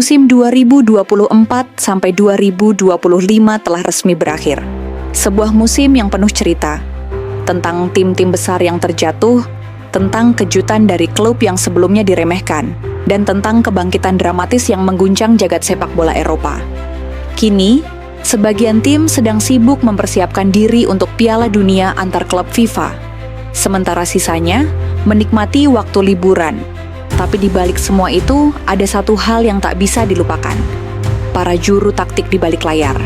Musim 2024 sampai 2025 telah resmi berakhir. Sebuah musim yang penuh cerita tentang tim-tim besar yang terjatuh, tentang kejutan dari klub yang sebelumnya diremehkan, dan tentang kebangkitan dramatis yang mengguncang jagat sepak bola Eropa. Kini, sebagian tim sedang sibuk mempersiapkan diri untuk Piala Dunia antar klub FIFA. Sementara sisanya menikmati waktu liburan. Tapi di balik semua itu, ada satu hal yang tak bisa dilupakan. Para juru taktik di balik layar.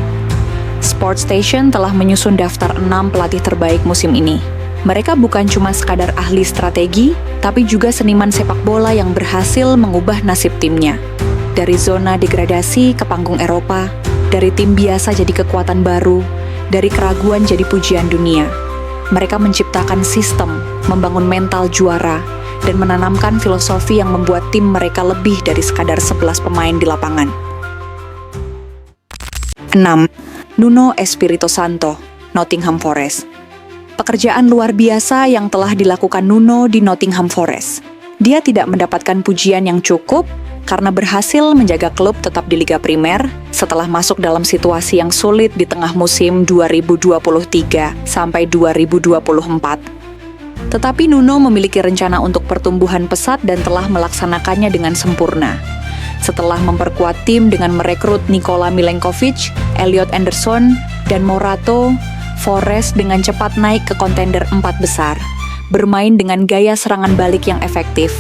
Sports Station telah menyusun daftar 6 pelatih terbaik musim ini. Mereka bukan cuma sekadar ahli strategi, tapi juga seniman sepak bola yang berhasil mengubah nasib timnya. Dari zona degradasi ke panggung Eropa, dari tim biasa jadi kekuatan baru, dari keraguan jadi pujian dunia. Mereka menciptakan sistem, membangun mental juara, dan menanamkan filosofi yang membuat tim mereka lebih dari sekadar 11 pemain di lapangan. 6. Nuno Espirito Santo, Nottingham Forest. Pekerjaan luar biasa yang telah dilakukan Nuno di Nottingham Forest. Dia tidak mendapatkan pujian yang cukup karena berhasil menjaga klub tetap di Liga Primer setelah masuk dalam situasi yang sulit di tengah musim 2023 sampai 2024. Tetapi Nuno memiliki rencana untuk pertumbuhan pesat dan telah melaksanakannya dengan sempurna. Setelah memperkuat tim dengan merekrut Nikola Milenkovic, Elliot Anderson, dan Morato, Forest dengan cepat naik ke kontender 4 besar, bermain dengan gaya serangan balik yang efektif,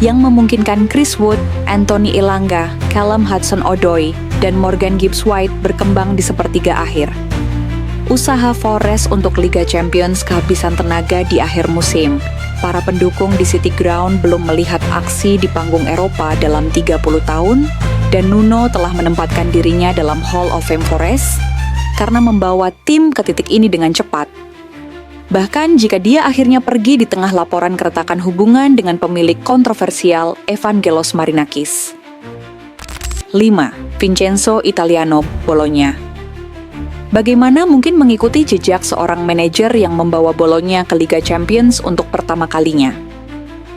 yang memungkinkan Chris Wood, Anthony Elanga, Callum Hudson-Odoi, dan Morgan Gibbs-White berkembang di sepertiga akhir. Usaha Forest untuk Liga Champions kehabisan tenaga di akhir musim. Para pendukung di City Ground belum melihat aksi di panggung Eropa dalam 30 tahun, dan Nuno telah menempatkan dirinya dalam Hall of Fame Forest karena membawa tim ke titik ini dengan cepat. Bahkan jika dia akhirnya pergi di tengah laporan keretakan hubungan dengan pemilik kontroversial Evangelos Marinakis. 5. Vincenzo Italiano, Bologna. Bagaimana mungkin mengikuti jejak seorang manajer yang membawa Bologna ke Liga Champions untuk pertama kalinya?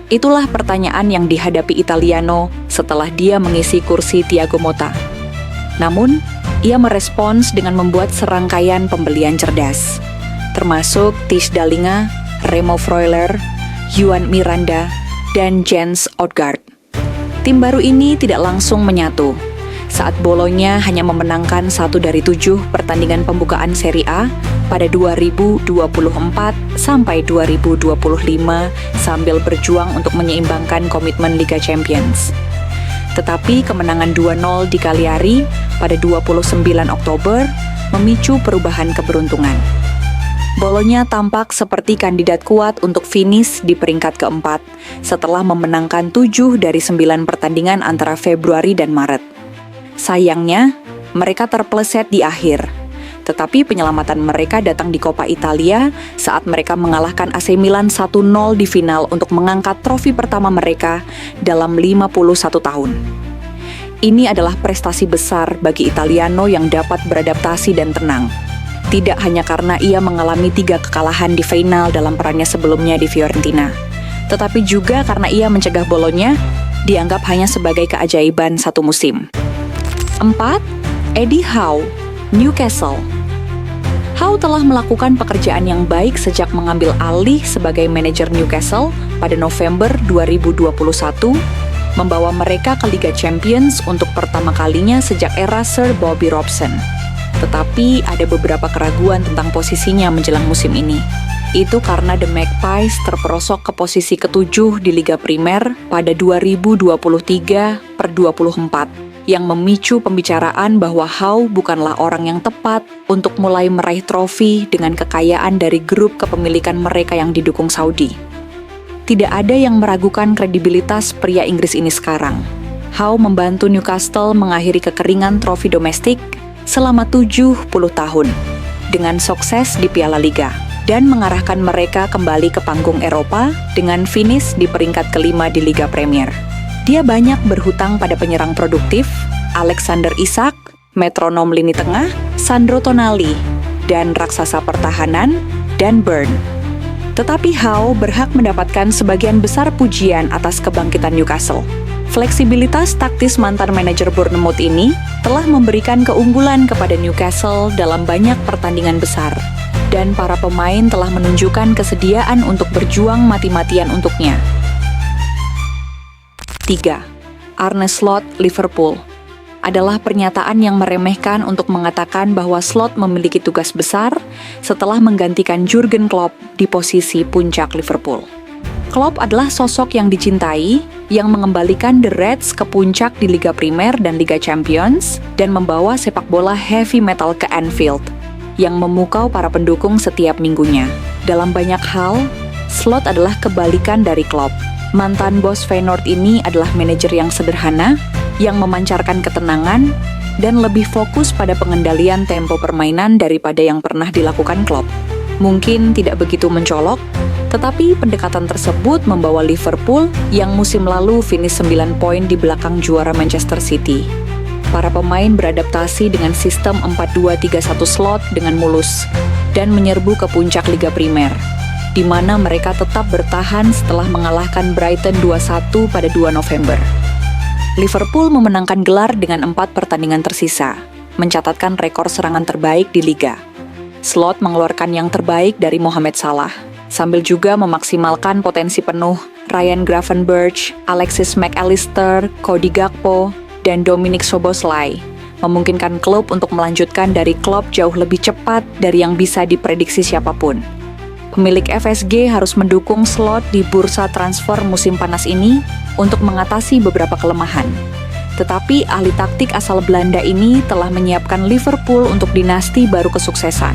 Itulah pertanyaan yang dihadapi Italiano setelah dia mengisi kursi Thiago Motta. Namun, ia merespons dengan membuat serangkaian pembelian cerdas, termasuk Thijs Dallinga, Remo Freuler, Juan Miranda, dan Jens Odegaard. Tim baru ini tidak langsung menyatu, saat Bologna hanya memenangkan 1 dari 7 pertandingan pembukaan Serie A pada 2024 sampai 2025 sambil berjuang untuk menyeimbangkan komitmen Liga Champions. Tetapi kemenangan 2-0 di Cagliari pada 29 Oktober memicu perubahan keberuntungan. Bologna tampak seperti kandidat kuat untuk finish di peringkat keempat setelah memenangkan 7 dari 9 pertandingan antara Februari dan Maret. Sayangnya, mereka terpeleset di akhir. Tetapi penyelamatan mereka datang di Coppa Italia saat mereka mengalahkan AC Milan 1-0 di final untuk mengangkat trofi pertama mereka dalam 51 tahun. Ini adalah prestasi besar bagi Italiano yang dapat beradaptasi dan tenang. Tidak hanya karena ia mengalami 3 kekalahan di final dalam perannya sebelumnya di Fiorentina, tetapi juga karena ia mencegah Bologna dianggap hanya sebagai keajaiban satu musim. 4. Eddie Howe, Newcastle. Howe telah melakukan pekerjaan yang baik sejak mengambil alih sebagai manajer Newcastle pada November 2021, membawa mereka ke Liga Champions untuk pertama kalinya sejak era Sir Bobby Robson. Tetapi ada beberapa keraguan tentang posisinya menjelang musim ini. Itu karena The Magpies terperosok ke posisi ke-7 di Liga Primer pada 2023/24. Yang memicu pembicaraan bahwa Howe bukanlah orang yang tepat untuk mulai meraih trofi dengan kekayaan dari grup kepemilikan mereka yang didukung Saudi. Tidak ada yang meragukan kredibilitas pria Inggris ini sekarang. Howe membantu Newcastle mengakhiri kekeringan trofi domestik selama 70 tahun dengan sukses di Piala Liga dan mengarahkan mereka kembali ke panggung Eropa dengan finish di peringkat kelima di Liga Premier. Dia banyak berhutang pada penyerang produktif, Alexander Isak, metronom lini tengah, Sandro Tonali, dan raksasa pertahanan, Dan Burn. Tetapi Howe berhak mendapatkan sebagian besar pujian atas kebangkitan Newcastle. Fleksibilitas taktis mantan manajer Bournemouth ini telah memberikan keunggulan kepada Newcastle dalam banyak pertandingan besar, dan para pemain telah menunjukkan kesediaan untuk berjuang mati-matian untuknya. 3. Arne Slot, Liverpool. Adalah pernyataan yang meremehkan untuk mengatakan bahwa Slot memiliki tugas besar setelah menggantikan Jurgen Klopp di posisi puncak Liverpool. Klopp adalah sosok yang dicintai, yang mengembalikan The Reds ke puncak di Liga Primer dan Liga Champions, dan membawa sepak bola heavy metal ke Anfield, yang memukau para pendukung setiap minggunya. Dalam banyak hal, Slot adalah kebalikan dari Klopp. Mantan bos Feyenoord ini adalah manajer yang sederhana, yang memancarkan ketenangan, dan lebih fokus pada pengendalian tempo permainan daripada yang pernah dilakukan Klopp. Mungkin tidak begitu mencolok, tetapi pendekatan tersebut membawa Liverpool yang musim lalu finish 9 poin di belakang juara Manchester City. Para pemain beradaptasi dengan sistem 4-2-3-1 Slot dengan mulus dan menyerbu ke puncak Liga Primer, di mana mereka tetap bertahan setelah mengalahkan Brighton 2-1 pada 2 November. Liverpool memenangkan gelar dengan 4 pertandingan tersisa, mencatatkan rekor serangan terbaik di Liga. Slot mengeluarkan yang terbaik dari Mohamed Salah, sambil juga memaksimalkan potensi penuh Ryan Gravenberch, Alexis McAllister, Cody Gakpo, dan Dominic Szoboszlai, memungkinkan klub untuk melanjutkan dari Klopp jauh lebih cepat dari yang bisa diprediksi siapapun. Pemilik FSG harus mendukung Slot di bursa transfer musim panas ini untuk mengatasi beberapa kelemahan. Tetapi ahli taktik asal Belanda ini telah menyiapkan Liverpool untuk dinasti baru kesuksesan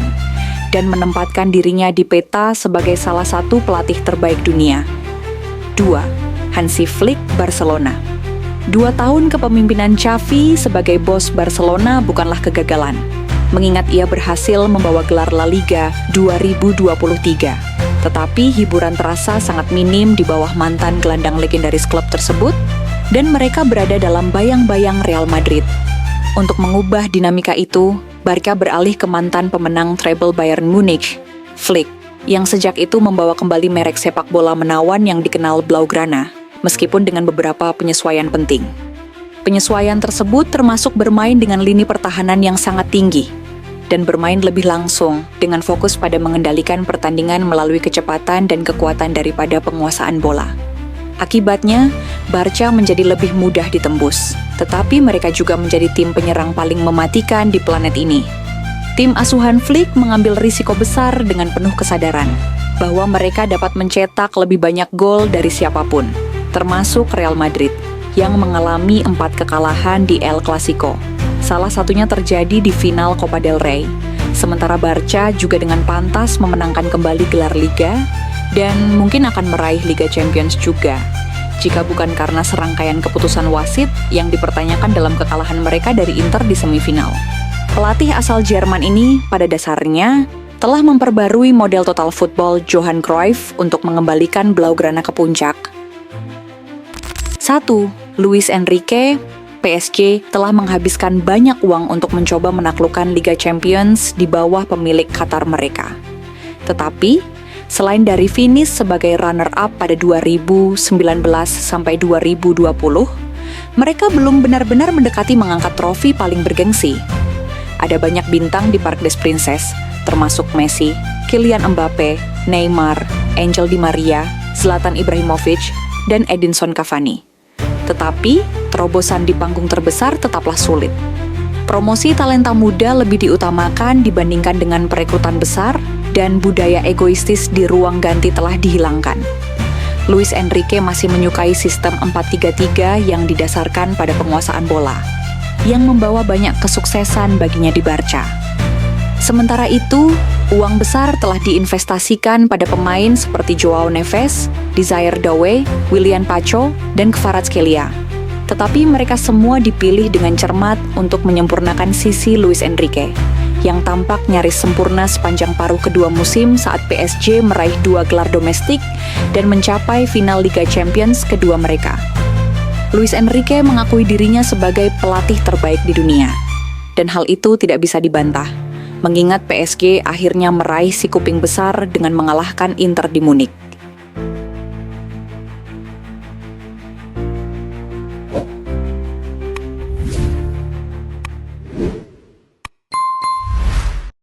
dan menempatkan dirinya di peta sebagai salah satu pelatih terbaik dunia. 2. Hansi Flick, Barcelona. 2 tahun kepemimpinan Xavi sebagai bos Barcelona bukanlah kegagalan, mengingat ia berhasil membawa gelar La Liga 2023. Tetapi hiburan terasa sangat minim di bawah mantan gelandang legendaris klub tersebut, dan mereka berada dalam bayang-bayang Real Madrid. Untuk mengubah dinamika itu, Barca beralih ke mantan pemenang treble Bayern Munich, Flick, yang sejak itu membawa kembali merek sepak bola menawan yang dikenal Blaugrana, meskipun dengan beberapa penyesuaian penting. Penyesuaian tersebut termasuk bermain dengan lini pertahanan yang sangat tinggi, dan bermain lebih langsung dengan fokus pada mengendalikan pertandingan melalui kecepatan dan kekuatan daripada penguasaan bola. Akibatnya, Barca menjadi lebih mudah ditembus, tetapi mereka juga menjadi tim penyerang paling mematikan di planet ini. Tim asuhan Flick mengambil risiko besar dengan penuh kesadaran bahwa mereka dapat mencetak lebih banyak gol dari siapapun, termasuk Real Madrid, yang mengalami 4 kekalahan di El Clasico. Salah satunya terjadi di final Copa del Rey, sementara Barca juga dengan pantas memenangkan kembali gelar Liga dan mungkin akan meraih Liga Champions juga, jika bukan karena serangkaian keputusan wasit yang dipertanyakan dalam kekalahan mereka dari Inter di semifinal. Pelatih asal Jerman ini pada dasarnya telah memperbarui model total football Johan Cruyff untuk mengembalikan Blaugrana ke puncak. 1. Luis Enrique, PSG telah menghabiskan banyak uang untuk mencoba menaklukkan Liga Champions di bawah pemilik Qatar mereka. Tetapi, selain dari finish sebagai runner-up pada 2019 sampai 2020, mereka belum benar-benar mendekati mengangkat trofi paling bergengsi. Ada banyak bintang di Parc des Princes, termasuk Messi, Kylian Mbappe, Neymar, Angel Di Maria, Zlatan Ibrahimovic, dan Edinson Cavani. Tetapi, terobosan di panggung terbesar tetaplah sulit. Promosi talenta muda lebih diutamakan dibandingkan dengan perekrutan besar, dan budaya egoistis di ruang ganti telah dihilangkan. Luis Enrique masih menyukai sistem 4-3-3 yang didasarkan pada penguasaan bola, yang membawa banyak kesuksesan baginya di Barca. Sementara itu, uang besar telah diinvestasikan pada pemain seperti Joao Neves, Desire Doué, Willian Pacho, dan Kvaratskhelia. Tetapi mereka semua dipilih dengan cermat untuk menyempurnakan sisi Luis Enrique, yang tampak nyaris sempurna sepanjang paruh kedua musim saat PSG meraih 2 gelar domestik dan mencapai final Liga Champions kedua mereka. Luis Enrique mengakui dirinya sebagai pelatih terbaik di dunia, dan hal itu tidak bisa dibantah, mengingat PSG akhirnya meraih si kuping besar dengan mengalahkan Inter di Munich.